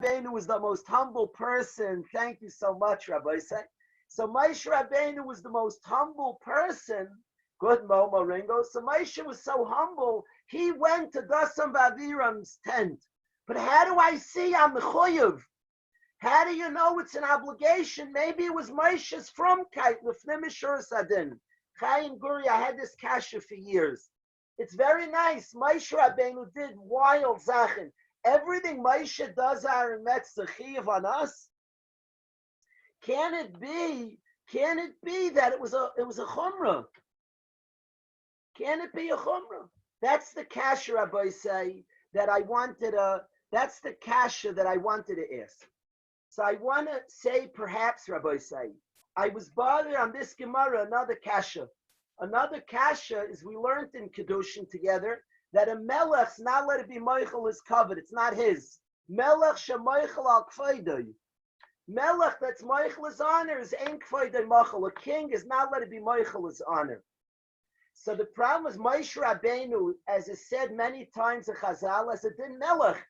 Rabbeinu was the most humble person. Thank you so much, Rabbi Say. So Moshe Rabbeinu was the most humble person. Good Momo Ringo. So Moshe was so humble, he went to Dasam Vaviram's tent. But how do I see I'm mechuyev? How do you know it's an obligation? Maybe it was Moshe's from Kite, Lefnim Shira Sadin. Chaim Guri, I had this kasha for years. It's very nice. Moshe Rabbeinu did wild Zachen. Everything Moshe does are in Metzachiev on us. Can it be that it was a chumrah? Can it be a chumrah? That's the kasha, Rabbi say, that I wanted that's the kasha that I wanted to ask. So I want to say, perhaps, Rabbi say, I was bothered on this Gemara, another kasha. Another kasha is we learned in Kedushin together that a melech's not let it be moichel his covered. It's not his. Melech shemoichel al kfeidei. Melech that's moichel his honor is ein kfeidei mochel. A king is not let it be moichel his honor. So the problem is Moshe Rabbeinu, as is said many times in Chazal, as a din melech.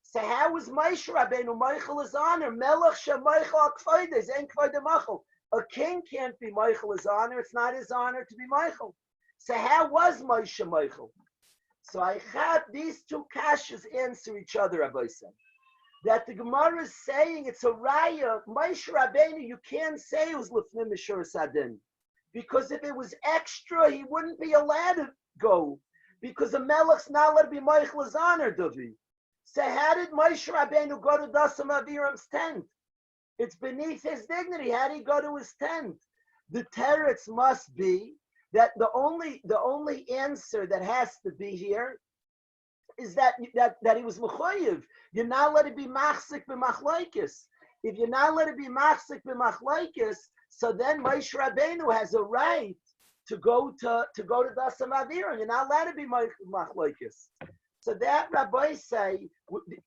So how is Moshe Rabbeinu moichel his honor? Melech shemoichel al kfeidei is ein kfeidei mochel. A king can't be moichel his honor. It's not his honor to be moichel. So how was Moshe moichel? So I have these two kashas answer each other, Rabbi said. That the Gemara is saying it's a raya. Moshe Rabbeinu, you can't say it was Lefnim Shira Sadin. Because if it was extra, he wouldn't be allowed to go. Because the melech's not allowed to be moichel his honor, Dovi. So how did Moshe Rabbeinu go to Dasam Aviram's tent? It's beneath his dignity. How did he go to his tent? The teretz must be that the only answer that has to be here is that he was mechuyev. You're not let it be machzik b'machloikis. If you're not let it be machzik b'machloikis, so then Moshe Rabbeinu has a right to go to Dasam Aviram. You're not allowed to be machloikis. So that Rabbi say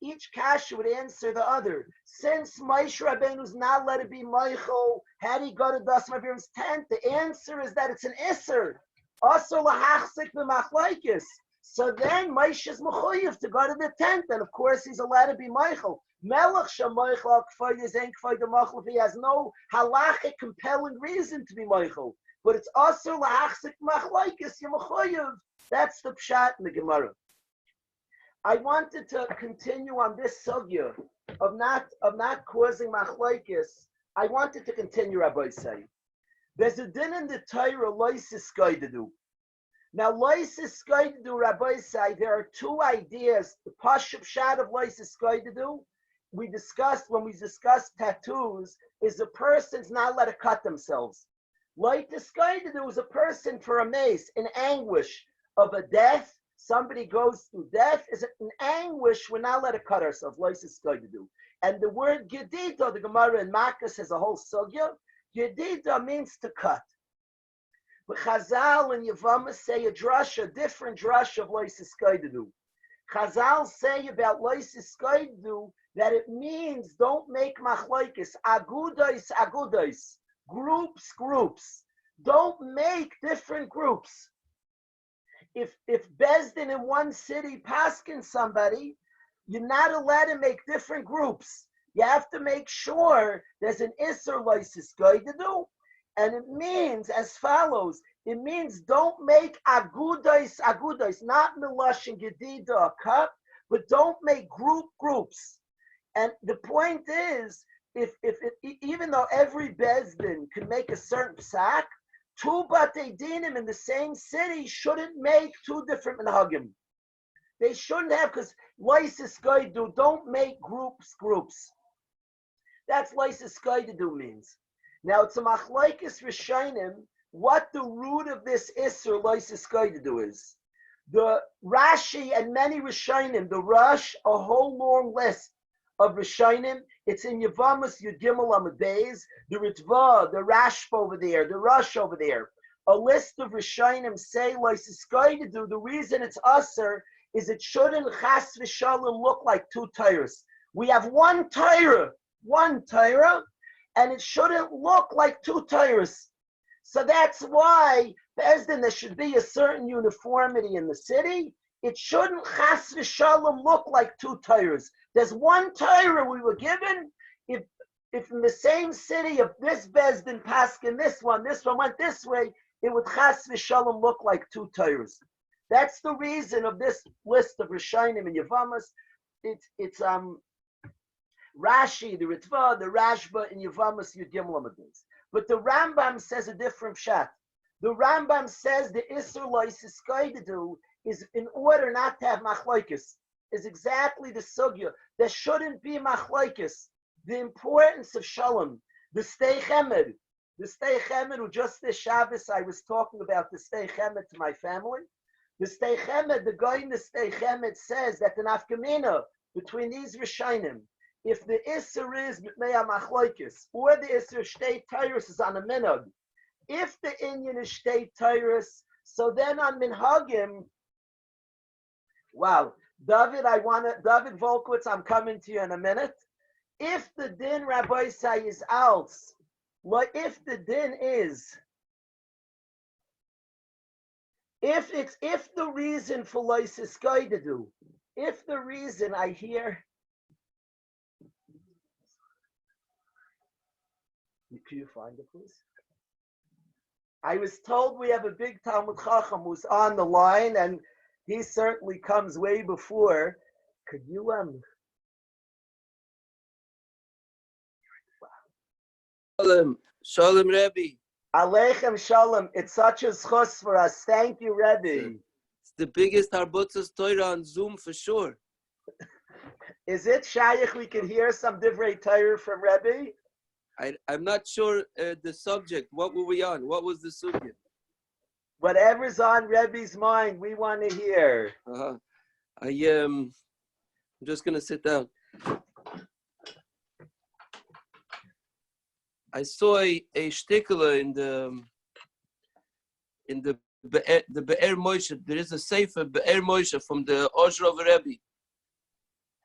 each kasha would answer the other. Since Moshe Rabbeinu is not let it be Michael, how do you go to Dasam Aviram's tent? The answer is that it's an isser. Also lahachzik b'machloikis. So then Moshe is mechuyev to go to the tent, and of course he's allowed to be Michael. Melech shemoichel al kfay is ein kfay demachel. He has no halachic compelling reason to be Michael, but it's also lahachzik b'machloikis. You're mechuyev. That's the pshat in the Gemara. I wanted to continue on this sugya of not causing machlokes. I wanted to continue, Rabbi say. There's a din in the Torah, loisis skoidedu. Now, loisis skoidedu, Rabbi say, there are two ideas. The pashup shad of loisis skoidedu, when we discussed tattoos, is a person's not allowed to cut themselves. Loisis skoidedu is a person for a mace, in anguish of a death. Somebody goes through death, is an anguish, we're not allowed to cut ourselves. Loisis skoidedu. And the word gedida, the Gemara in Makkas has a whole sugya. Gedida means to cut. But Chazal and Yevama say a different drush of loisis skoidedu. Chazal say about loisis skoidedu that it means don't make machlokes, agudais, groups. Don't make different groups. If Bezdin in one city paskin somebody, you're not allowed to make different groups. You have to make sure there's an Isser loisis skoidedu, and it means as follows. It means don't make agudais, not milash and gedida a cup, but don't make groups. And the point is, even though every Bezdin can make a certain psak, two batei dinim in the same city shouldn't make two different minhagim. They shouldn't have, because loisis skoidedu, don't make groups. That's loisis skoidedu means. Now it's a machlokes rishonim what the root of this isser loisis skoidedu is. The Rashi and many rishonim, the Rush, a whole long list of rishonim. It's in Yevamos Yud Gimel Amud Beis, the Ritva, the Rashba over there, the Rush over there. A list of rishonim say loisis skoidedu. The reason it's usher is it shouldn't chas v'shalom look like two Torahs. We have one Torah, and it shouldn't look like two Torahs. So that's why there should be a certain uniformity in the city. It shouldn't chas v'shalom look like two Torahs. There's one Torah we were given. If in the same city, if this Bezdin Paskin, this one went this way, it would chas v'shalom look like two Torahs. That's the reason of this list of Rishonim and Yavamas. It's Rashi, the Ritva, the Rashba, and Yavamas Yud Gimel Amud Beis. But the Rambam says a different pshat. The Rambam says the Isser Lois is going to do is in order not to have machlokes. Is exactly the sugya. There shouldn't be machlokes. The importance of shalom. The stay chemed. The stay chemed, who just this Shabbos I was talking about the stay chemed to my family. The stay chemed, the guy in the stay chemed says that the nafkamina between these rishonim, if the Isser is Mea Machlokes, or the Isser Shtei Tyrus is on a minhag, if the Indian is Shtei Tyrus, so then on Minhagim, wow, David Volkowitz, I'm coming to you in a minute. If the din Rabbi say is else, what if the din is, if the reason for Lois is going to do, if the reason I hear, can you find it, please? I was told we have a big Talmud Chacham who's on the line, and he certainly comes way before. Could you Shalom, Rebbe. Aleichem Shalom. It's such a schus for us. Thank you, Rebbe. It's the biggest Harbutzas Torah on Zoom for sure. Is it Shaykh we can hear some Divrei Torah from Rebbe? I'm not sure the subject. What were we on? What was the subject? Whatever's on Rebbe's mind, we want to hear. I'm just gonna sit down. I saw a shtikler in the Be'er Moshe. There is a sefer Be'er Moshe from the Ozrov Rebbe,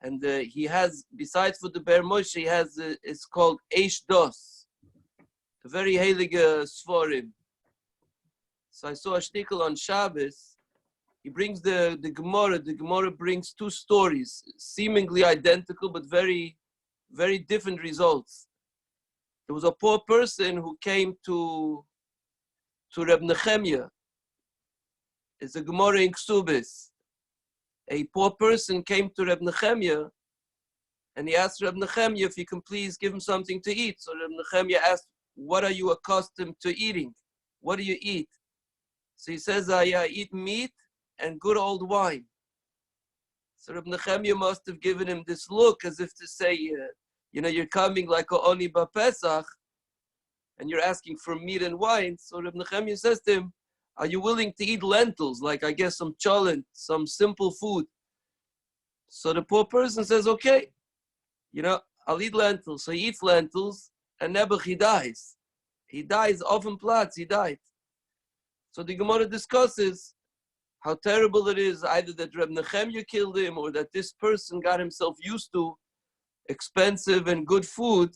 and he has, besides for the Be'er Moshe, he has it's called Eish Dos, a very heilige Sforim. So I saw a shtikler on Shabbos. He brings the Gemara. The Gemara brings two stories, seemingly identical but very, very different results. There was a poor person who came to Reb Nechemia. It's a Gemara in Ksubis. A poor person came to Reb Nechemia, and he asked Reb Nechemia if he can please give him something to eat. So Reb Nechemia asked, "What are you accustomed to eating? What do you eat?" So he says, "I eat meat and good old wine." So Reb Nechemia must have given him this look as if to say, you're coming like a Oni Ba Pesach, and you're asking for meat and wine. So Reb Nechemia says to him, "Are you willing to eat lentils, like I guess some cholent, some simple food?" So the poor person says, "Okay, I'll eat lentils." So he eats lentils, and Nebuch, he dies. He dies, often plots, he died. So the Gemara discusses how terrible it is, either that Reb Nechemia killed him, or that this person got himself used to expensive and good food,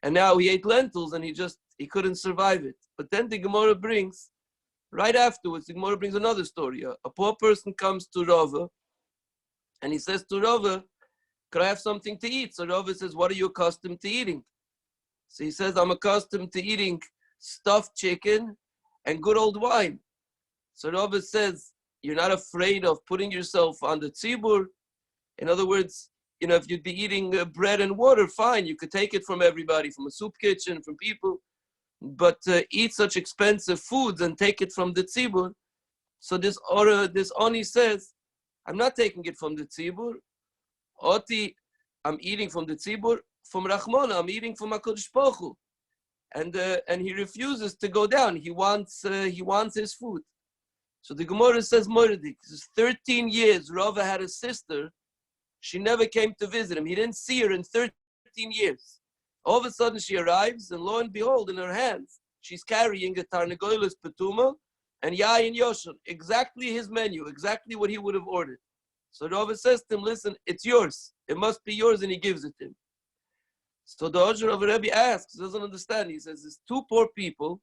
and now he ate lentils and he couldn't survive it. But then the Gemara brings, right afterwards, the Gemara brings another story. A poor person comes to Rava, and he says to Rava, "Could I have something to eat?" So Rava says, "What are you accustomed to eating?" So he says, "I'm accustomed to eating stuffed chicken and good old wine." So Rava says, "You're not afraid of putting yourself on the tzibur?" In other words, if you'd be eating bread and water, fine, you could take it from everybody, from a soup kitchen, from people, but eat such expensive foods and take it from the tzibur. So this Oni says, "I'm not taking it from the tzibur. Oti, I'm eating from the tzibur, from Rachmona, I'm eating from HaKadosh Baruch Hu." And he refuses to go down. He wants his food. So the Gemara says, Moeredik, 13 years, Rava had a sister. She never came to visit him. He didn't see her in 13 years. All of a sudden she arrives, and lo and behold, in her hands, she's carrying a Tarnagoyles Petuma and Yayin Yosher, exactly his menu, exactly what he would have ordered. So Rava says to him, "Listen, it's yours. It must be yours," and he gives it to him. So the Ozher of Rebbe asks, doesn't understand. He says, there's two poor people,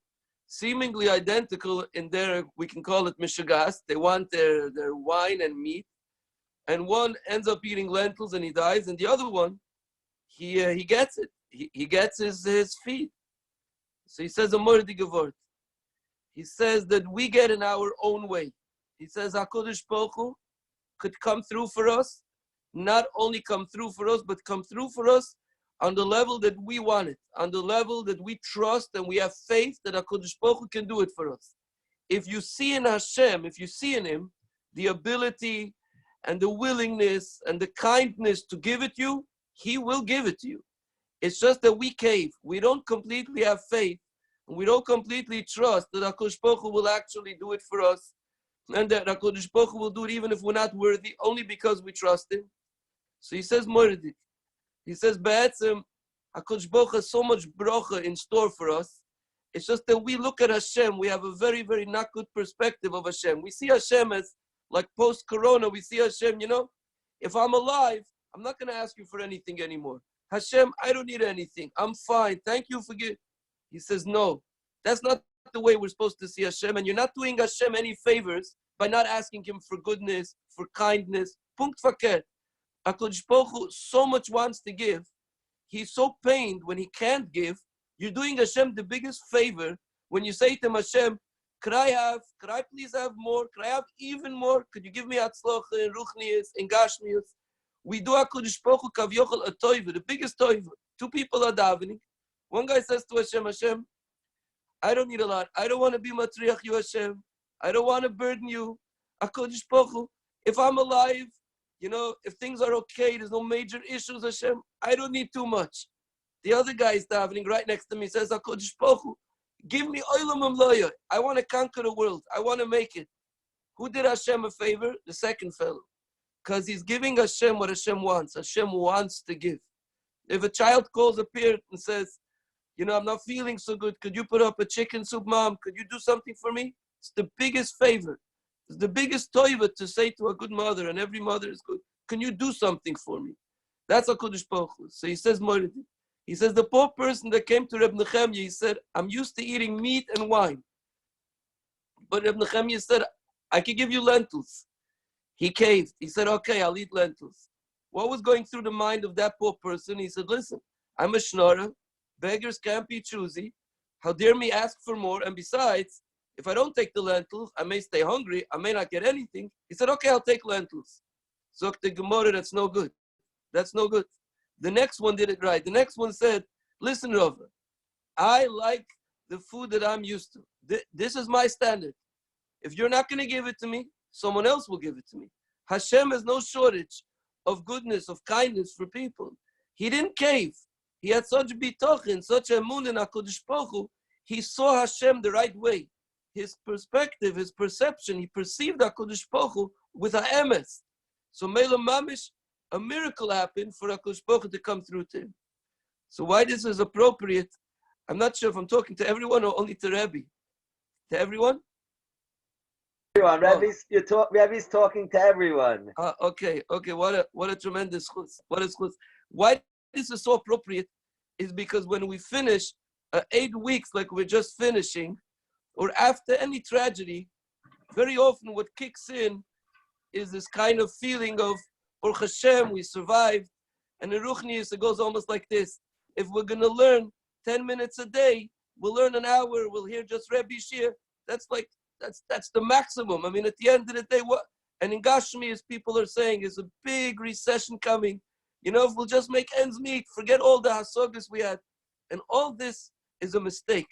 seemingly identical in their, we can call it mishagas. They want their wine and meat. and one ends up eating lentils and he dies, and the other one, he gets it. He gets his feed. So he says a mordige word. He says that we get in our own way. He says HaKadosh Baruch Hu could come through for us, not only come through for us, but come through for us on the level that we want it, on the level that we trust and we have faith that HaKadosh Baruch Hu can do it for us. If you see in Hashem, if you see in Him the ability and the willingness and the kindness to give it to you, He will give it to you. It's just that we cave. We don't completely have faith, and we don't completely trust that HaKadosh Baruch Hu will actually do it for us, and that HaKadosh Baruch Hu will do it even if we're not worthy, only because we trust Him. So he says, Mordik. He says, Be'etzem, HaKadosh Baruch Hu has so much bracha in store for us. It's just that we look at Hashem, we have a very, very not good perspective of Hashem. We see Hashem as, like post-corona, we see Hashem, if I'm alive, I'm not going to ask you for anything anymore. Hashem, I don't need anything. I'm fine. Thank you for giving. He says, no, that's not the way we're supposed to see Hashem. And you're not doing Hashem any favors by not asking Him for goodness, for kindness. Punkt verkehrt. HaKadosh Baruch Hu so much wants to give. He's so pained when He can't give. You're doing Hashem the biggest favor when you say to Him, Hashem, could I please have more? Could I have even more? Could you give me Hatzlacha in Ruchnius, in Gashmius? We do HaKadosh Baruch Hu kavyochel a toiva, the biggest toiva. Two people are davening. One guy says to Hashem, Hashem, I don't need a lot. I don't want to be matriach you, Hashem. I don't want to burden you. HaKadosh Baruch Hu, if I'm alive, if things are okay, there's no major issues, Hashem, I don't need too much. The other guy is davening right next to me, says, HaKadosh Baruch Hu, give me olam amloya. I want to conquer the world. I want to make it. Who did Hashem a favor? The second fellow. Because he's giving Hashem what Hashem wants. Hashem wants to give. If a child calls a parent and says, I'm not feeling so good. Could you put up a chicken soup, Mom? Could you do something for me? It's the biggest favor. It's the biggest toiva to say to a good mother, and every mother is good. Can you do something for me? That's HaKadosh Baruch Hu. So he says, Morid. He says, the poor person that came to Reb Nechemya, he said, I'm used to eating meat and wine. But Reb Nechemya said, I can give you lentils. He caved. He said, okay, I'll eat lentils. What was going through the mind of that poor person? He said, listen, I'm a schnorrer. Beggars can't be choosy. How dare me ask for more? And besides, if I don't take the lentils, I may stay hungry. I may not get anything. He said, okay, I'll take lentils. So the Gemara, that's no good. That's no good. The next one did it right. The next one said, listen, Rava, I like the food that I'm used to. This is my standard. If you're not going to give it to me, someone else will give it to me. Hashem has no shortage of goodness, of kindness for people. He didn't cave. He had such bitochin, such emun in HaKadosh Baruch Hu. He saw Hashem the right way. His perspective, his perception, he perceived HaKadosh Baruch Hu with ha'emes. So Mela Mamish, a miracle happened for HaKadosh Baruch Hu to come through to him. So why this is appropriate, I'm not sure if I'm talking to everyone or only to Rebbe. To everyone? Everyone. Rebbe's talking to everyone. Okay. What a tremendous chutz. What a chutz. Why this is so appropriate is because when we finish 8 weeks like we're just finishing, or after any tragedy, very often what kicks in is this kind of feeling of Baruch Hashem, we survived. And in Ruchnius, it goes almost like this. If we're going to learn 10 minutes a day, we'll learn an hour, we'll hear just Rebbe Shir. That's the maximum. I mean, at the end of the day, and in Gashmi, as people are saying, is a big recession coming. If we'll just make ends meet, forget all the hasogas we had. And all this is a mistake.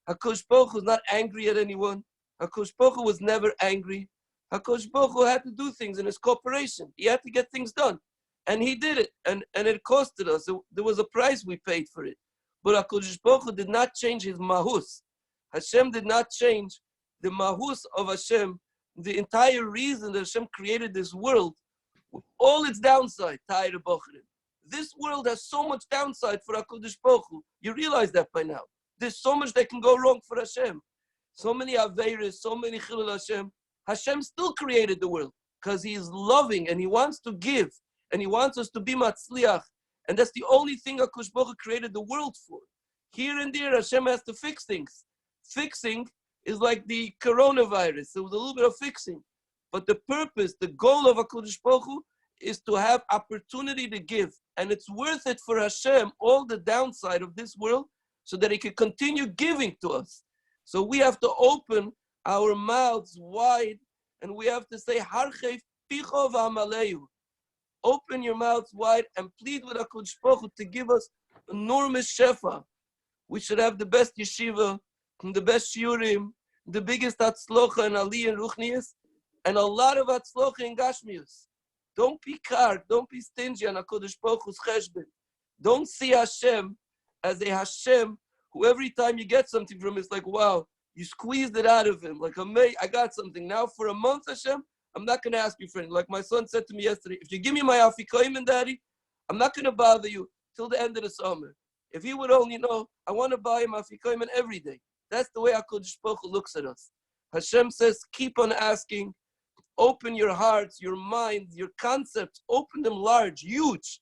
HaKadosh Baruch Hu was not angry at anyone. HaKadosh Baruch Hu was never angry. HaKadosh Baruch Hu had to do things in his corporation. He had to get things done. And he did it. And it costed us. There was a price we paid for it. But HaKadosh Baruch Hu did not change his mahus. Hashem did not change the mahus of Hashem. The entire reason that Hashem created this world, with all its downside, this world has so much downside for HaKadosh Baruch Hu. You realize that by now. There's so much that can go wrong for Hashem. So many Aveiros, so many Chilul Hashem. Hashem still created the world because He is loving and He wants to give and He wants us to be Matzliach. And that's the only thing HaKadosh Baruch Hu created the world for. Here and there, Hashem has to fix things. Fixing is like the coronavirus. There was a little bit of fixing. But the purpose, the goal of HaKadosh Baruch Hu is to have opportunity to give. And it's worth it for Hashem, all the downside of this world, so that he can continue giving to us. So we have to open our mouths wide, and we have to say, Harchei picho v'amalehu. Open your mouths wide and plead with HaKadosh Baruch Hu to give us enormous shefa. We should have the best yeshiva, the best shiurim, the biggest hatzlocha and aliyah and ruchnius, and a lot of hatzlocha in gashmius. Don't be karg, don't be stingy on HaKadosh Baruch Hu's cheshbon. Don't see Hashem as a Hashem who every time you get something from him, it's like, wow, you squeezed it out of him. Like, I got something. Now for a month, Hashem, I'm not going to ask you for anything. Like my son said to me yesterday, if you give me my afikoyim, Daddy, I'm not going to bother you till the end of the summer. If he would only know, I want to buy him afikoyim every day. That's the way HaKadosh Baruch Hu looks at us. Hashem says, keep on asking. Open your hearts, your minds, your concepts. Open them large, huge.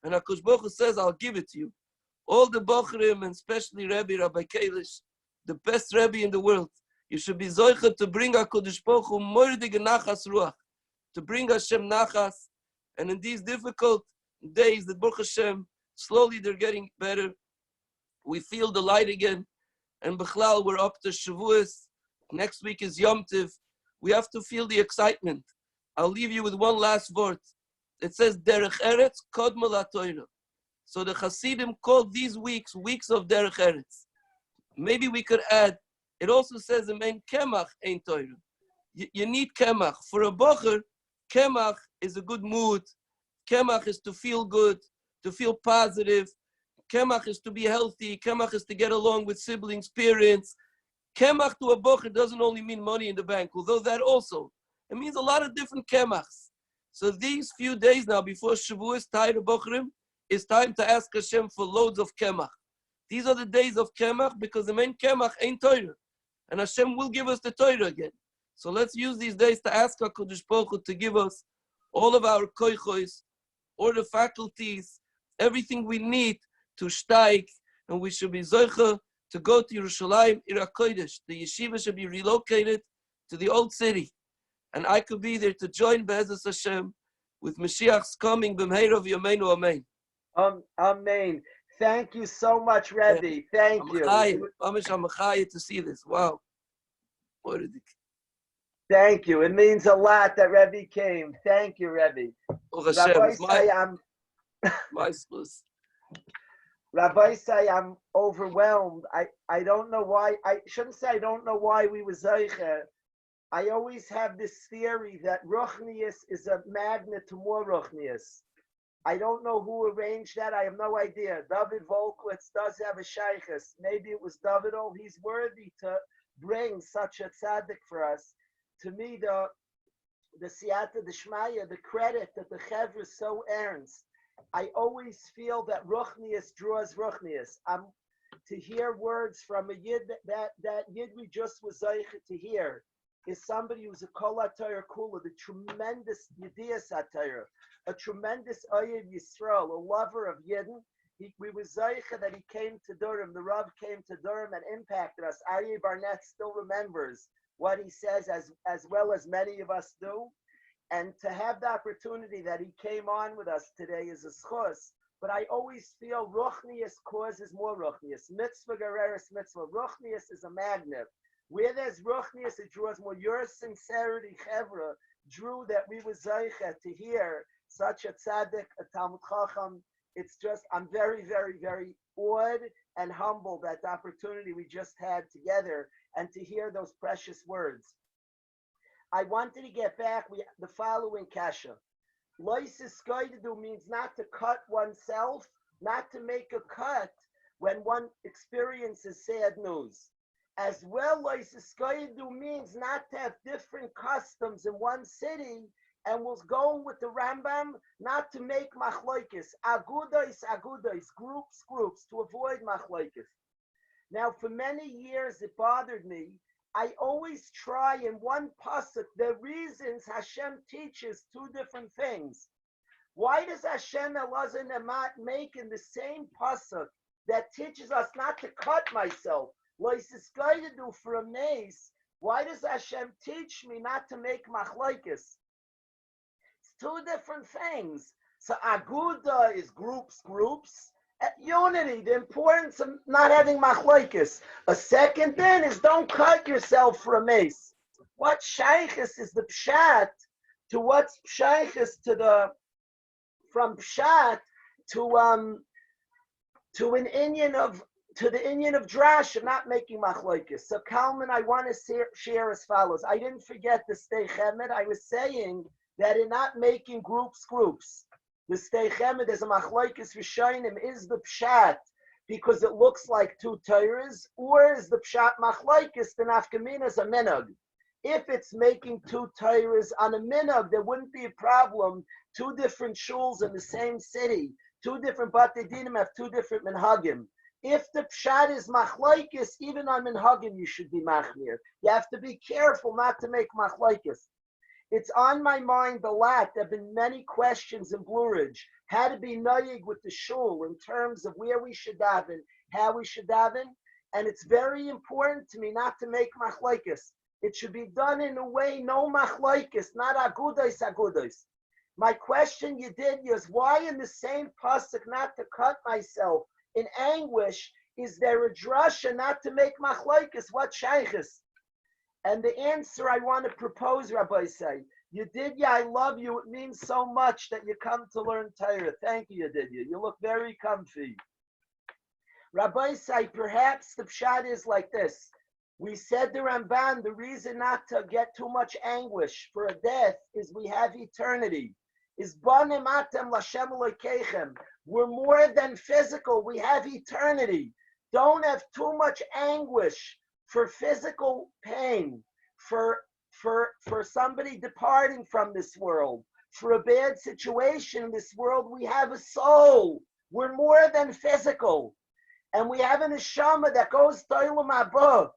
And HaKadosh Baruch Hu says, I'll give it to you. All the Bochrim, and especially Rabbi Kalish, the best Rabbi in the world, you should be zoicha to bring HaKadosh Baruch Hu mordig nachas ruach, to bring Hashem nachas. And in these difficult days, the Baruch Hashem, slowly they're getting better. We feel the light again. And B'chlal, we're up to Shavuos. Next week is Yom Tiv. We have to feel the excitement. I'll leave you with one last word. It says, Derech Eretz Kodma LaTorah. So the Hasidim called these weeks, weeks of Derech Eretz. Maybe we could add, it also says, Amen Kemach Ein Torah. You need Kemach. For a Bocher, Kemach is a good mood. Kemach is to feel good, to feel positive. Kemach is to be healthy. Kemach is to get along with siblings, parents. Kemach to a Bocher doesn't only mean money in the bank, although that also. It means a lot of different Kemachs. So these few days now before Shavuos, Taira Bocherim, it's time to ask Hashem for loads of Kemach. These are the days of Kemach because the main Kemach ain't Torah. And Hashem will give us the Torah again. So let's use these days to ask HaKadosh Baruch Hu to give us all of our koichos, all the faculties, everything we need to steig, and we should be zoicha to go to Yerushalayim, Ir HaKodesh. The yeshiva should be relocated to the old city. And I could be there to join Be'ezus Hashem with Mashiach's coming, B'mheirav Yameinu Amen. Amen. Thank you so much, Rebbe. Thank you. I'm to see this. Wow. Thank you. It means a lot that Rebbe came. Thank you, Rebbe. Rabbi say I'm overwhelmed. I don't know why. I shouldn't say I don't know why we were Zeicher. I always have this theory that Ruchnius is a magnet to more Ruchnius. I don't know who arranged that. I have no idea. David Volkwitz does have a shaykhus. Maybe it was David. Oh, he's worthy to bring such a tzaddik for us. To me, the siyata, the shmaya, the credit that the chevra so earns. I always feel that Ruchnius draws Ruchnius. To hear words from a yid that yid we just was zeicha to hear is somebody who's a kol HaTorah kula, the tremendous yidiyas HaTorah, a tremendous Oyev Yisrael, a lover of Yidden. We were zeicha that he came to Durham. The Rav came to Durham and impacted us. Aryeh Barnett still remembers what he says as well as many of us do. And to have the opportunity that he came on with us today is a schus. But I always feel Ruchnius causes more Ruchnius. Mitzvah gereres mitzvah. Ruchnius is a magnet. Where there's Ruchnius, it draws more. Your sincerity, Chevra, drew that we were zeicha to hear such a tzaddik, a Talmud Chacham. It's just, I'm very, very, very awed and humbled at the opportunity we just had together and to hear those precious words. I wanted to get back the following kasha. Loisis goidedu means not to cut oneself, not to make a cut when one experiences sad news. As well, loisis goidedu means not to have different customs in one city. And we'll go with the Rambam, not to make machloikis, agudois, groups, to avoid machloikis. Now, for many years, it bothered me. I always try in one pasuk, the reasons Hashem teaches two different things. Why does Hashem Elazar make in the same pasuk that teaches us not to cut myself? Loisis do for a mace. Why does Hashem teach me not to make machloikis? two different things. So aguda is groups. Unity, the importance of not having machlokes. A second thing is don't cut yourself for a mace. What shaykhis is the pshat to what's shaykhis to the from pshat to an Indian of to the Indian of drash and not making machlokes. So Kalman, I want to share as follows. I didn't forget the stay chemed. I was saying that in not making groups. The stay chemed is a machlokes rishonim is the pshat because it looks like two Torahs, or is the pshat machlokes the nafkamina is a minhag. If it's making two Torahs on a minhag, there wouldn't be a problem. Two different shuls in the same city, two different batei dinim have two different minhagim. If the pshat is machlokes, even on minhagim you should be machmir. You have to be careful not to make machlokes. It's on my mind a lot. There have been many questions in Blue Ridge. How to be noyig with the shul in terms of where we should daven, how we should daven. And it's very important to me not to make machlokes. It should be done in a way, no machlokes, not agudos. My question you did is why in the same pasuk not to cut myself in anguish, is there a drasha not to make machlokes? What shaykhis? And the answer I want to propose, Rabbi say, you did, yeah, I love you. It means so much that you come to learn Torah. Thank you, Yedidya. You look very comfy. Rabbi say, perhaps the pshat is like this. We said the Ramban, the reason not to get too much anguish for a death is we have eternity. Is banim atem lashem elokeichem. We're more than physical. We have eternity. Don't have too much anguish for physical pain, for somebody departing from this world, for a bad situation in this world. We have a soul. We're more than physical. And we have an neshama that goes to Olam Haba.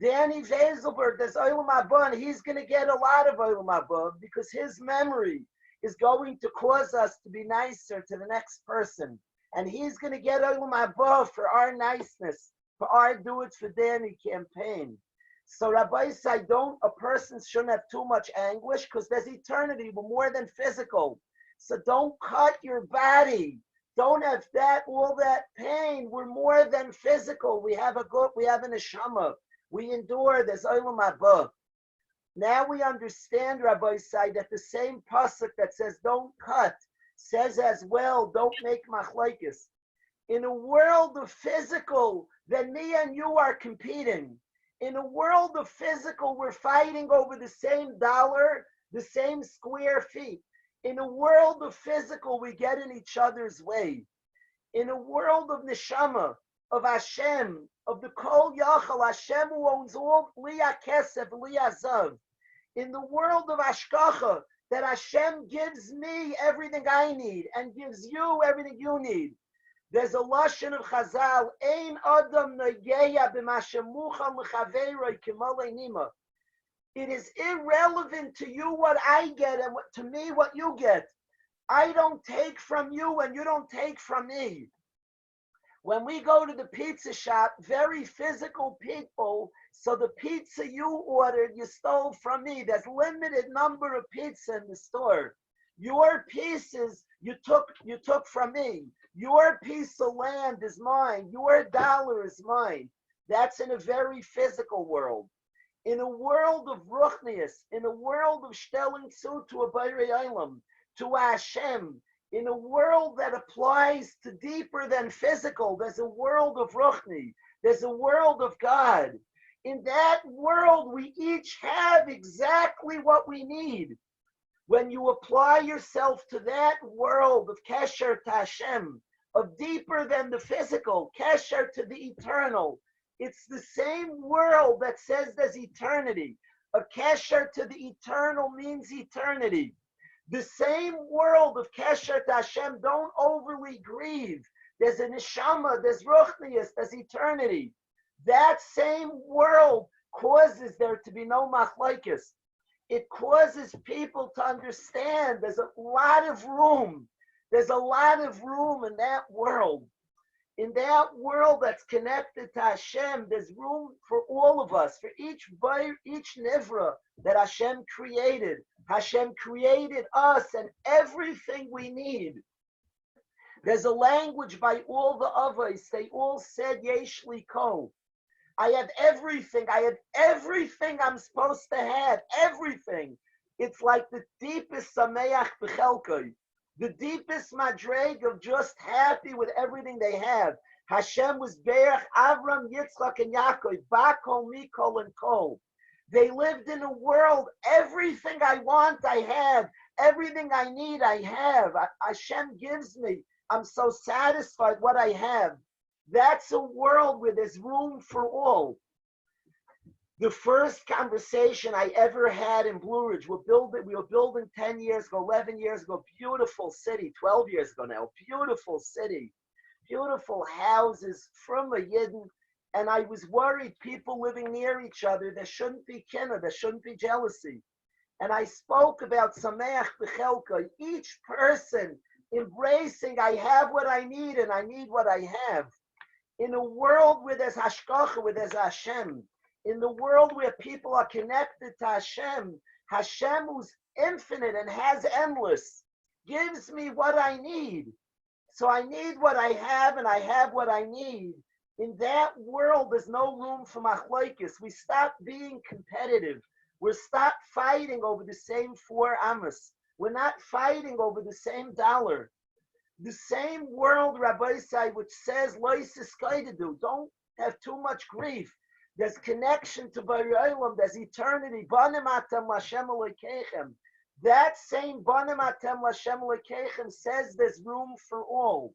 Danny Weiselberg does Olam Haba, and he's going to get a lot of Olam Haba because his memory is going to cause us to be nicer to the next person. And he's going to get Olam Haba for our niceness, for our Do It For Danny campaign. So Rabbi said, a person shouldn't have too much anguish because there's eternity. We're more than physical. So don't cut your body. Don't have all that pain. We're more than physical. We have a neshama. We endure. There's Olam Haba. Now we understand, Rabbi said, that the same pasuk that says don't cut says as well, don't make machlokes. In a world of physical, then me and you are competing. In a world of physical, we're fighting over the same dollar, the same square feet. In a world of physical, we get in each other's way. In a world of neshama, of Hashem, of the Kol Yachal, Hashem who owns all, Liya Kesef, Liya Zav. In the world of Ashkacha, that Hashem gives me everything I need and gives you everything you need. There's a lashon of Chazal, Ein Adam Nogeya b'mashemucham l'chaveiroi k'malei nima. It is irrelevant to you what I get and to me what you get. I don't take from you and you don't take from me. When we go to the pizza shop, very physical people, so the pizza you ordered, you stole from me. There's limited number of pizza in the store. Your pieces you took from me. Your piece of land is mine. Your dollar is mine. That's in a very physical world. In a world of ruchnius, in a world of stelling zu to a Borei Olam, to Hashem, in a world that applies to deeper than physical, there's a world of ruchni. There's a world of God. In that world, we each have exactly what we need. When you apply yourself to that world of kesher to Hashem, of deeper than the physical, kesher to the eternal, it's the same world that says there's eternity. A kesher to the eternal means eternity. The same world of kesher to Hashem, don't overly grieve. There's a neshama, there's ruchnius, there's eternity. That same world causes there to be no machlokes. It causes people to understand there's a lot of room. There's a lot of room in that world. In that world that's connected to Hashem, there's room for all of us, for each nivra that Hashem created. Hashem created us and everything we need. There's a language by all the Avos. They all said Yesh Li Kol. I have everything. I have everything I'm supposed to have. Everything. It's like the deepest Sameach B'chelkoi. The deepest madreg of just happy with everything they have. Hashem was Berach, Avram, Yitzchak, and Yaakov. Bakol, Mikol, and Kol. They lived in a world, everything I want, I have. Everything I need, I have. Hashem gives me. I'm so satisfied what I have. That's a world where there's room for all. The first conversation I ever had in Blue Ridge, we were building 10 years ago, 11 years ago, beautiful city, 12 years ago now, beautiful city, beautiful houses from a Yidden. And I was worried people living near each other, there shouldn't be kinna, there shouldn't be jealousy. And I spoke about Sameach B'chelka, each person embracing, I have what I need and I need what I have. In a world where there's Hashkacha, where there's Hashem, in the world where people are connected to Hashem, Hashem who's infinite and has endless, gives me what I need. So I need what I have and I have what I need. In that world, there's no room for machlokes. We stop being competitive. We stop fighting over the same 4 amos. We're not fighting over the same dollar. The same world, Rabbi Say, which says, do, don't have too much grief. There's connection to Bari Olam, there's eternity. Banim atem Lashem Elokeichem. That same Banim atem Lashem Elokeichem says there's room for all.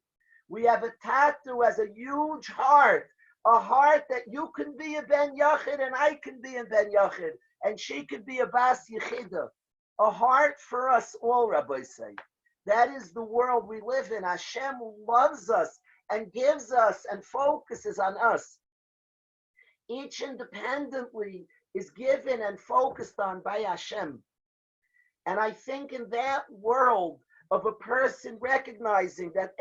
We have a tattoo as a huge heart, a heart that you can be a Ben Yachid and I can be a Ben Yachid, and she could be a Bas Yechida. A heart for us all, Rabbi Say. That is the world we live in. Hashem loves us and gives us and focuses on us. Each independently is given and focused on by Hashem. And I think in that world of a person recognizing that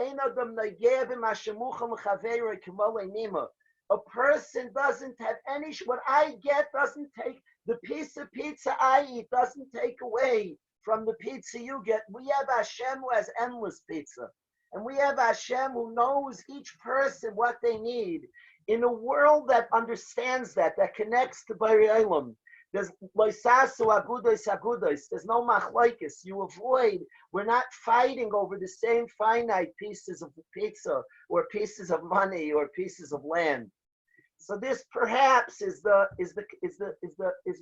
a person doesn't have any, what I get doesn't take, the piece of pizza I eat doesn't take away from the pizza you get. We have Hashem who has endless pizza. And we have Hashem who knows each person what they need. In a world that understands that connects to Bari Olam, there's loisasu agudos agudos. There's no machlokes. You avoid. We're not fighting over the same finite pieces of pizza or pieces of money or pieces of land. So this perhaps is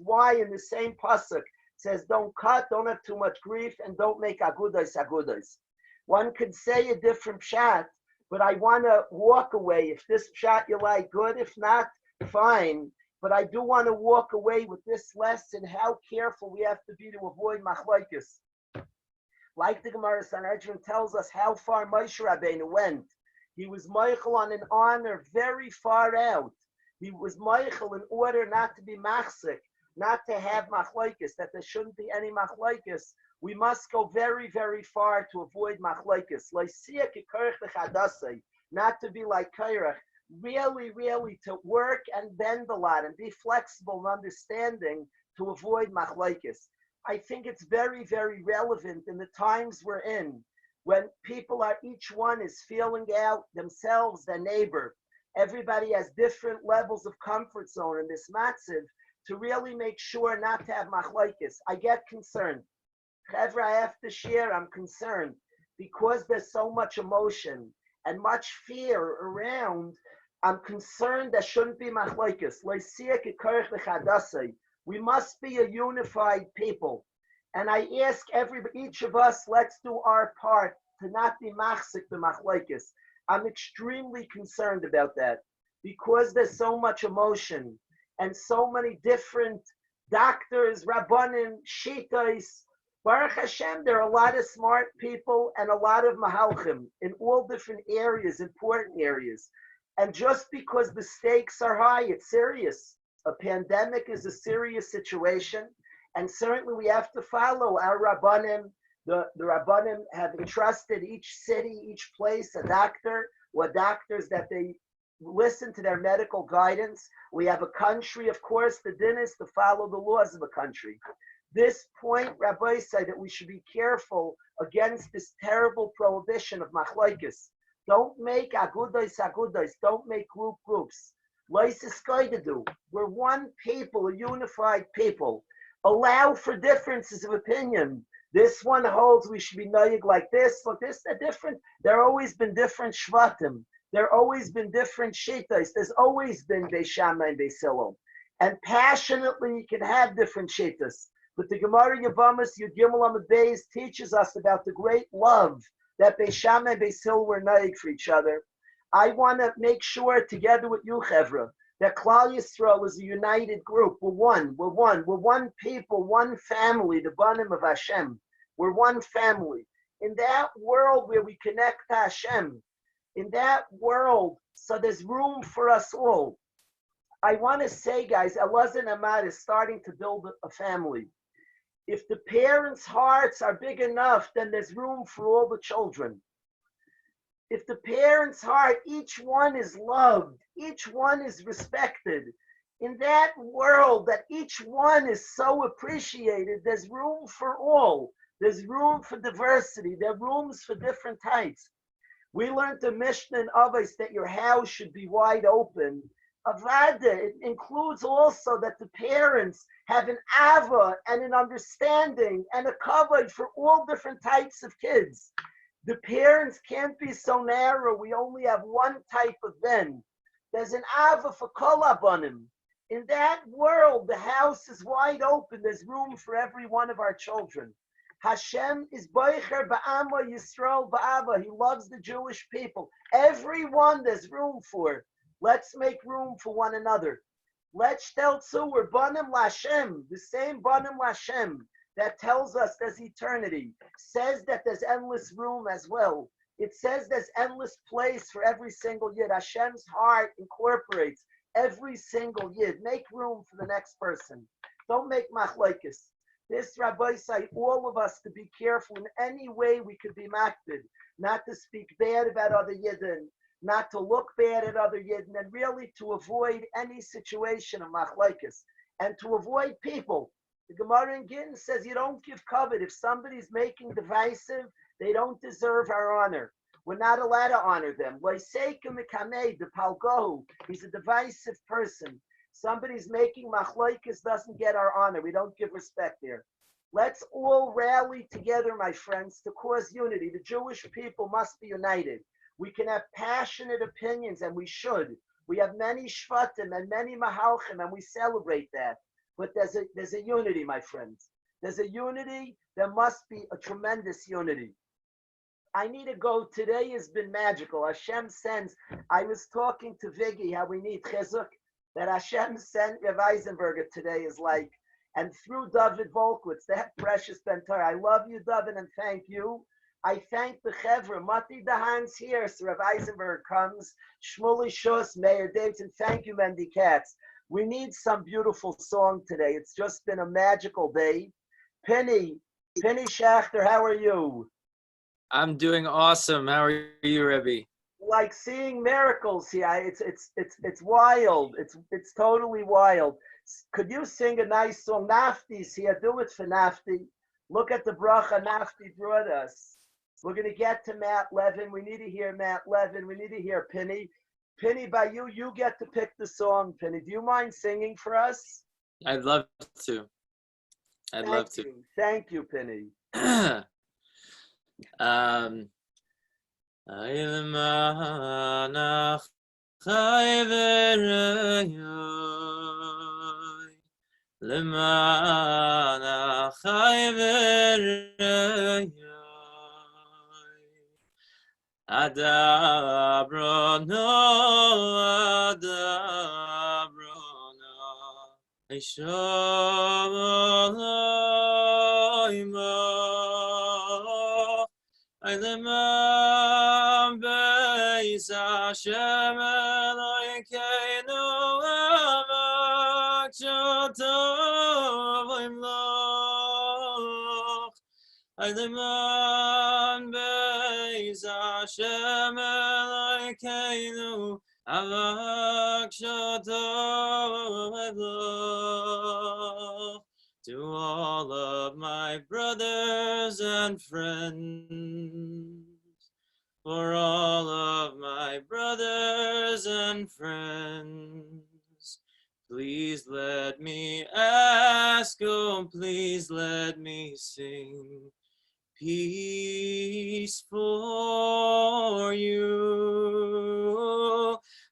why in the same pasuk says don't cut, don't have too much grief, and don't make agudos agudos. One could say a different pshat, but I want to walk away. If this pshat you like, good. If not, fine. But I do want to walk away with this lesson, how careful we have to be to avoid machlokes. Like the Gemara Sanhedrin tells us how far Moshe Rabbeinu went. He was Michael on an honor very far out. He was Michael in order not to be machzik, not to have machlokes, that there shouldn't be any machlokes. We must go very, very far to avoid machlokes. Not to be like Kairach. Really, really to work and bend a lot and be flexible and understanding to avoid machlokes. I think it's very, very relevant in the times we're in, when people are, each one is feeling out themselves, their neighbor. Everybody has different levels of comfort zone in this matziv, to really make sure not to have machlokes. I get concerned. Chevra, I have to share, I'm concerned because there's so much emotion and much fear around. I'm concerned there shouldn't be machlokes. We must be a unified people. And I ask each of us, let's do our part to not be machzik the machlokes. I'm extremely concerned about that because there's so much emotion and so many different doctors, rabbanim, shitos. Baruch Hashem, there are a lot of smart people and a lot of mahalchim in all different areas, important areas. And just because the stakes are high, it's serious. A pandemic is a serious situation. And certainly we have to follow our rabbanim. The rabbanim have entrusted each city, each place, a doctor or doctors that they listen to their medical guidance. We have a country, of course, the din is to follow the laws of a country. This point, Rabbi said that we should be careful against this terrible prohibition of machlokes. Don't make agudos. Don't make groups. We're one people, a unified people. Allow for differences of opinion. This one holds we should be noyig like this. Look, this they're different. There have always been different shvatim. There have always been different shittas. There's always been Beis Shammai and Beis Hillel. And passionately, you can have different shittas. But the Gemara Yavamas Yud Gimel Amud Beis teaches us about the great love that Beis Shammai and Beis Hillel were noyig for each other. I want to make sure, together with you, Chevra, that Klal Yisrael is a united group. We're one people, one family, the Banim of Hashem. We're one family. In that world where we connect to Hashem, in that world, so there's room for us all. I want to say, guys, Elazar Ahmad is starting to build a family. If the parents' hearts are big enough, then there's room for all the children. If the parents' heart, each one is loved, each one is respected, in that world that each one is so appreciated, there's room for all. There's room for diversity. There are rooms for different types. We learned the Mishnah in Avos that your house should be wide open. Avada, it includes also that the parents have an ava and an understanding and a kavod for all different types of kids. The parents can't be so narrow. We only have one type of ben. There's an ava for kol abanim. In that world, the house is wide open. There's room for every one of our children. Hashem is boicher ba'ama Yisrael ba'ava. He loves the Jewish people. Everyone there's room for. Let's make room for one another. Let's tell too, we're banim l'Hashem, the same banim l'Hashem that tells us there's eternity, says that there's endless room as well. It says there's endless place for every single yid. Hashem's heart incorporates every single yid. Make room for the next person. Don't make machlokes. This Rabbi said, all of us to be careful in any way we could be makbid, not to speak bad about other yidden, not to look bad at other yidden, and really to avoid any situation of machlokes and to avoid people. The Gemara in Gittin says you don't give covet. If somebody's making divisive, they don't deserve our honor. We're not allowed to honor them. He's a divisive person. Somebody's making machlokes doesn't get our honor. We don't give respect there. Let's all rally together, my friends, to cause unity. The Jewish people must be united. We can have passionate opinions, and we should. We have many shvatim and many mahalchim, and we celebrate that. But there's a unity, my friends. There's a unity. There must be a tremendous unity. I need to go. Today has been magical. Hashem sends. I was talking to Viggy how we need chizuk. That Hashem sent Rav Eisenberger today is like, and through David Volkowitz, that precious bentar. I love you, David, and thank you. I thank the Chevra. Mati Dahan's here, so Rav Eisenberg comes. Shmuley Shus, Mayor Davidson. Thank you, Mendy Katz. We need some beautiful song today. It's just been a magical day. Pinnyschachter, how are you? I'm doing awesome. How are you, Rebbe? Like seeing miracles here. It's wild. It's totally wild. Could you sing a nice song? Nafti's here. Do it for Nafti. Look at the bracha Nafti brought us. We're going to get to Matt Levin. We need to hear Matt Levin. We need to hear Pinny. Pinny, by you get to pick the song, Pinny. Do you mind singing for us? I'd love to. Thank you, Pinny. Adabrono, Ishoimo, Ailemam Beis Hashem Elokeinu Amak Shotov Imloch, Ailemam Beis Hashem Elokeinu Amak Shotov Imloch. to all of my brothers and friends, for all of my brothers and friends. Please let me ask, oh, please let me sing peace for you.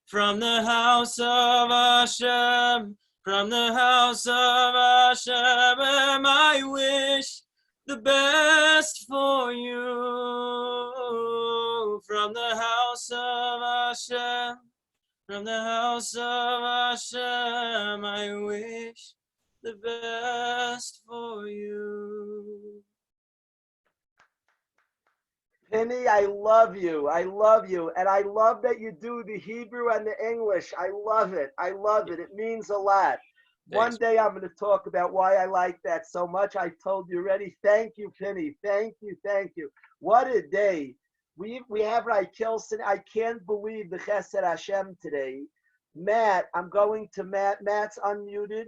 From the house of Hashem, from the house of Hashem, I wish the best for you. From the house of Hashem, from the house of Hashem, I wish the best for you. Pinny, I love you. I love you. And I love that you do the Hebrew and the English. I love it. I love it. It means a lot. Thanks. One day I'm going to talk about why I like that so much. I told you already. Thank you, Pinny. Thank you. Thank you. What a day. We have Rabbi Keilson. I can't believe the Chesed Hashem today. Matt, I'm going to Matt. Matt's unmuted.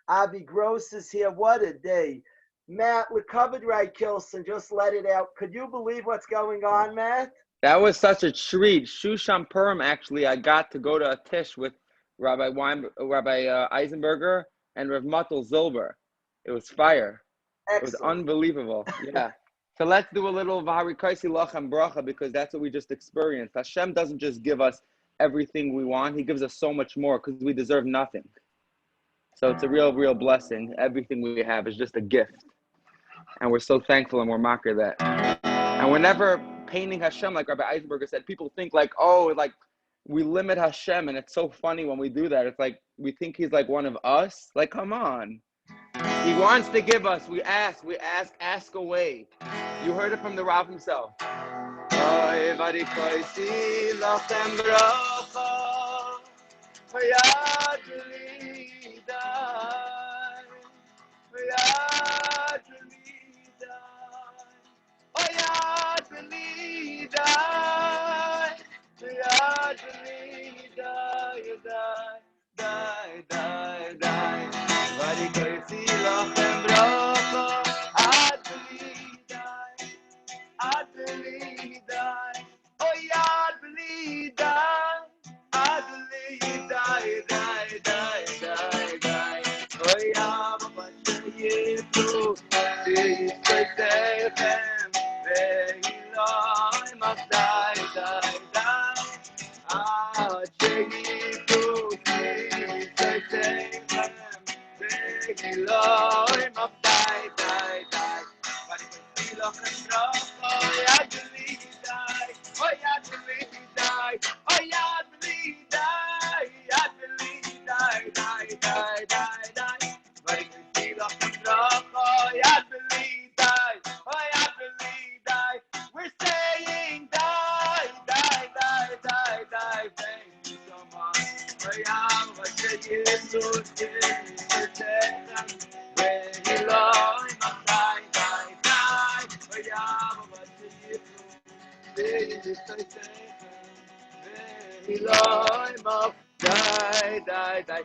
Avi Gross is here. What a day. Matt, we covered Rabbi Keilson. Just let it out. Could you believe what's going on, Matt? That was such a treat. Shusham Purim, actually, I got to go to a tish with Rabbi Eisenberger and Rav Muttel Zilber. It was fire. Excellent. It was unbelievable. Yeah. So let's do a little V'hari Kaisi Lachem Bracha, because that's what we just experienced. Hashem doesn't just give us everything we want. He gives us so much more because we deserve nothing. So it's a real, real blessing. Everything we have is just a gift. And we're so thankful and we're makir that. And we're never painting Hashem, like Rabbi Eisenberger said. People think like, oh, like we limit Hashem. And it's so funny when we do that. It's like we think he's like one of us. Like, come on. He wants to give us. We ask away. You heard it from the Rav himself.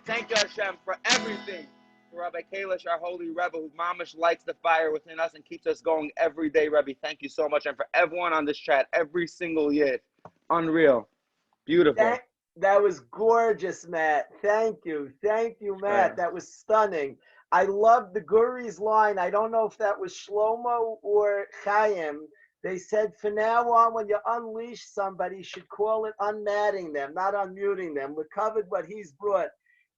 Thank you, Hashem, for everything. For Rabbi Kalish, our holy Rebbe, who mamish lights the fire within us and keeps us going every day, Rebbe. Thank you so much. And for everyone on this chat, every single year. Unreal. Beautiful. That was gorgeous, Matt. Thank you. Thank you, Matt. That was stunning. I love the Guri's line. I don't know if that was Shlomo or Chaim. They said, from now on, when you unleash somebody, you should call it unmatting them, not unmuting them. We covered what he's brought.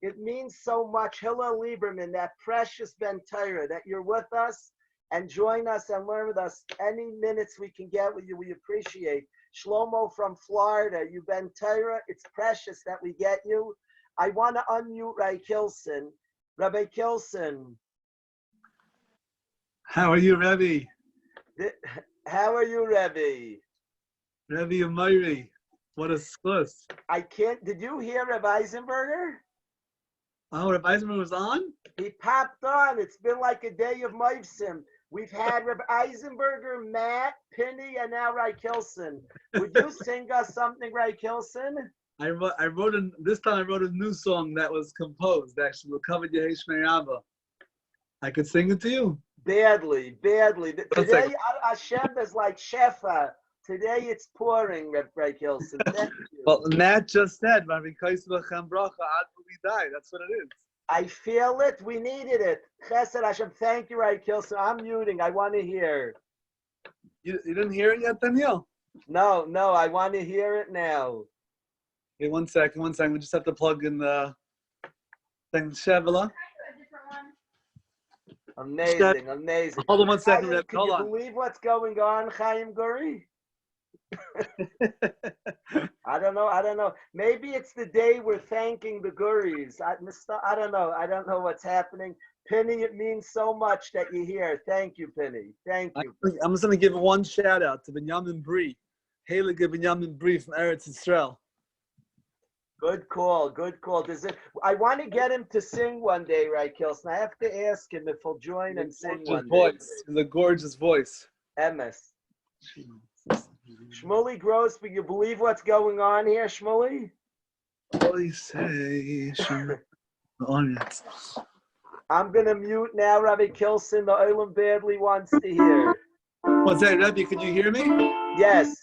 It means so much, Hillel Lieberman, that precious Ben Torah, that you're with us and join us and learn with us. Any minutes we can get with you, we appreciate. Shlomo from Florida, you Ben Torah, it's precious that we get you. I want to unmute Rabbi Keilson. Rabbi Keilson. How are you, Rebbe? How are you, Rebbe? Rebbe Amiri, what a schuss. I can't, did you hear Rabbi Eisenberger? Oh, Rabbi Eisenberger was on? He popped on. It's been like a day of Mivsim. We've had Rabbi Eisenberger, Matt, Pinny, and now Rabbi Keilson. Would you sing us something, Rabbi Keilson? This time I wrote a new song that was composed, actually. We covered Yehei Shmei Abba. I could sing it to you. Badly. One Today, second. Hashem is like Shefa. Today it's pouring, Rabbi Keilson. Thank you. Well, Nat just said, "Rabbi Kaisu Lechem Bracha Ad we die." That's what it is. I feel it. We needed it. Chesed Hashem. Thank you, Rabbi Keilson. I'm muting. I want to hear. You didn't hear it yet, Daniel? No. I want to hear it now. Okay, one second. We just have to plug in the thing. Shevala. Amazing. Hold on one second. Chaim, can Hold you on. believe what's going on, Chaim Guri? I don't know. Maybe it's the day we're thanking the Guris. I don't know. I don't know what's happening. Pinny, it means so much that you're here. Thank you, Pinny. Thank you. I'm just going to give one shout out to Binyamin Bri. Heilige Binyamin Bri from Eretz Yisrael. Good call. I want to get him to sing one day, right, Keilson? I have to ask him if he'll join and sing one day. The gorgeous voice. Emes. Shmuley Grosby, you believe what's going on here, Shmuley? I'm going to mute now, Rabbi Keilson. The Olam badly wants to hear. What's that, Rabbi? Could you hear me? Yes.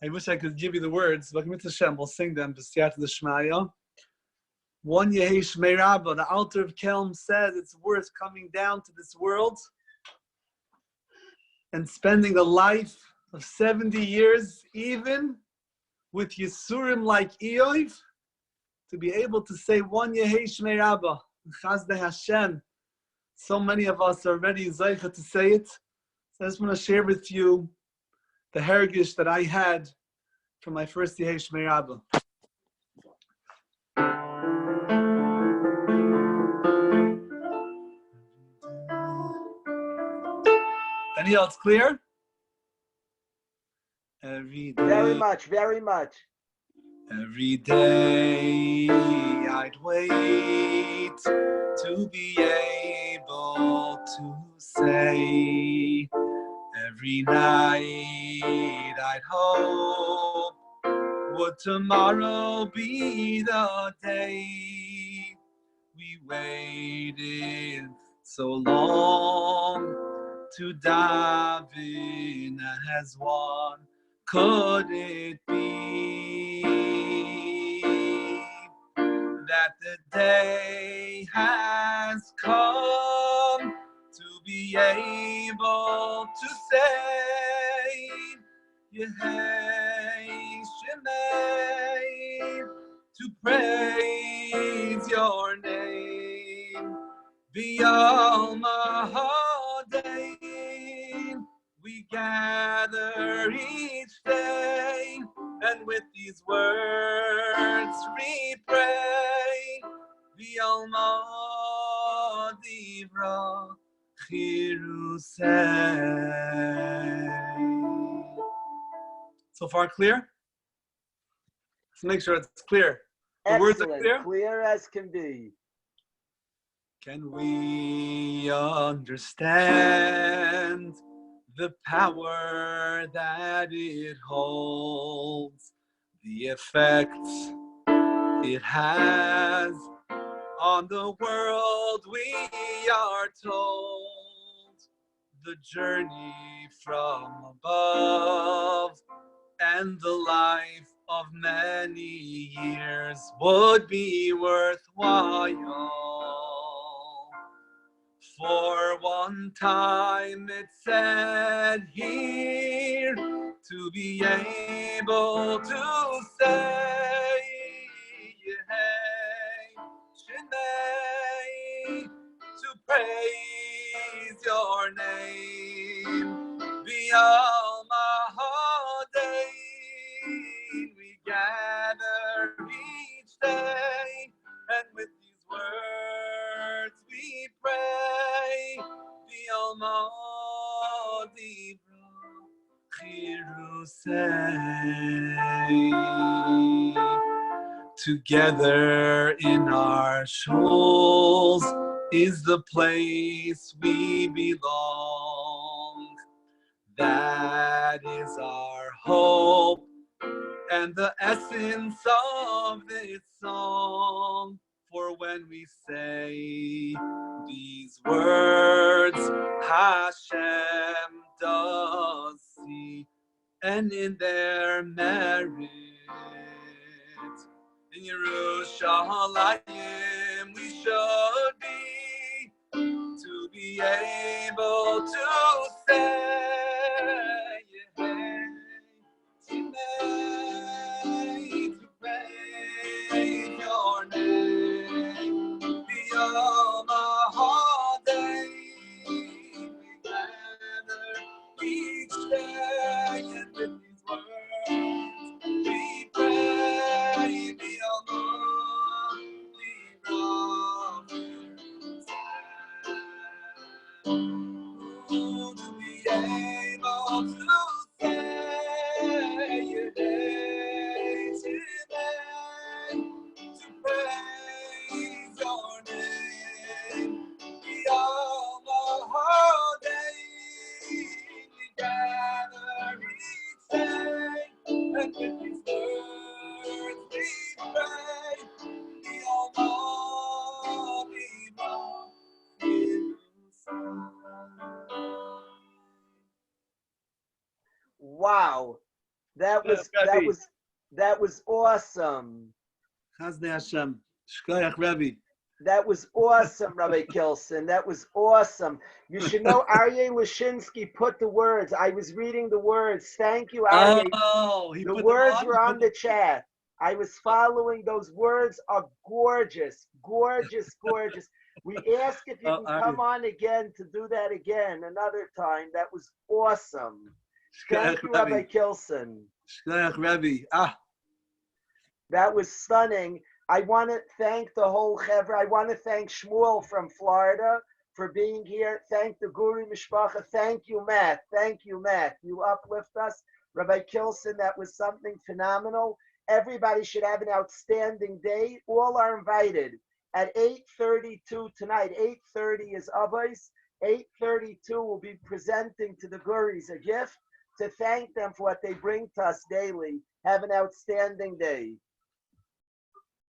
I wish I could give you the words, but we'll sing them to Siyata the Shmaya. One Yehi Shmei Rabba, the Altar of Kelm says it's worth coming down to this world and spending a life of 70 years, even with Yisurim like Eoiv, to be able to say one Yehi Shmei Rabba, Chazdei Hashem. So many of us are ready, Zaycha, to say it. So I just want to share with you the hergish that I had from my first Yehi Shmei Rabba. Daniel, it's clear? Every day. Very much. Every day I'd wait to be able to say. Every night I'd hope, would tomorrow be the day? We waited so long to dive in as one. Could it be that the day has come to be able to say, Yehei Shemei, to praise your name, B'yom ha'odei, we gather each day, and with these words we pray, B'yom ha'odivra chirusei. So far clear? Let's make sure it's clear. The words are clear? Clear as can be. Can we understand the power that it holds, the effects it has on the world we are told, the journey from above and the life of many years would be worthwhile. For one time it said here, to be able to say, Yehei Shemei, to praise your name, B'yom ha'odei, we gather each day, and with these words we pray, B'yom ha'odivra chirusei. Together in our shuls is the place we belong. That is our hope and the essence of this song. for when we say these words, Hashem does see, and in their merit, in Yerushalayim we should be able to say, to praise your name, be all my whole day, we gather each day, and with these words we pray, be all to be able to say your name today, to praise your name, be all the whole day, we gather each day, and with these words we pray, be all Wow, that was awesome. Chazdei Hashem. Shkoyach Rebbe. That was awesome, Rabbi Keilson. That was awesome. You should know Aryeh Lashinsky put the words. I was reading the words. Thank you, Aryeh. Oh, the words were on the chat. I was following. Those words are gorgeous, gorgeous, gorgeous. We ask if you can come on again to do that again another time. That was awesome. Thank you, Rabbi Keilson. Shkoyach Rebbe. That was stunning. I want to thank the whole Chevra. I want to thank Shmuel from Florida for being here. Thank the Guru Mishpacha. Thank you, Matt. Thank you, Matt. You uplift us. Rabbi Keilson, that was something phenomenal. Everybody should have an outstanding day. All are invited. At 8:32 tonight, 8:30 is Abbas. 8:32 will be presenting to the Guris a gift to thank them for what they bring to us daily. Have an outstanding day.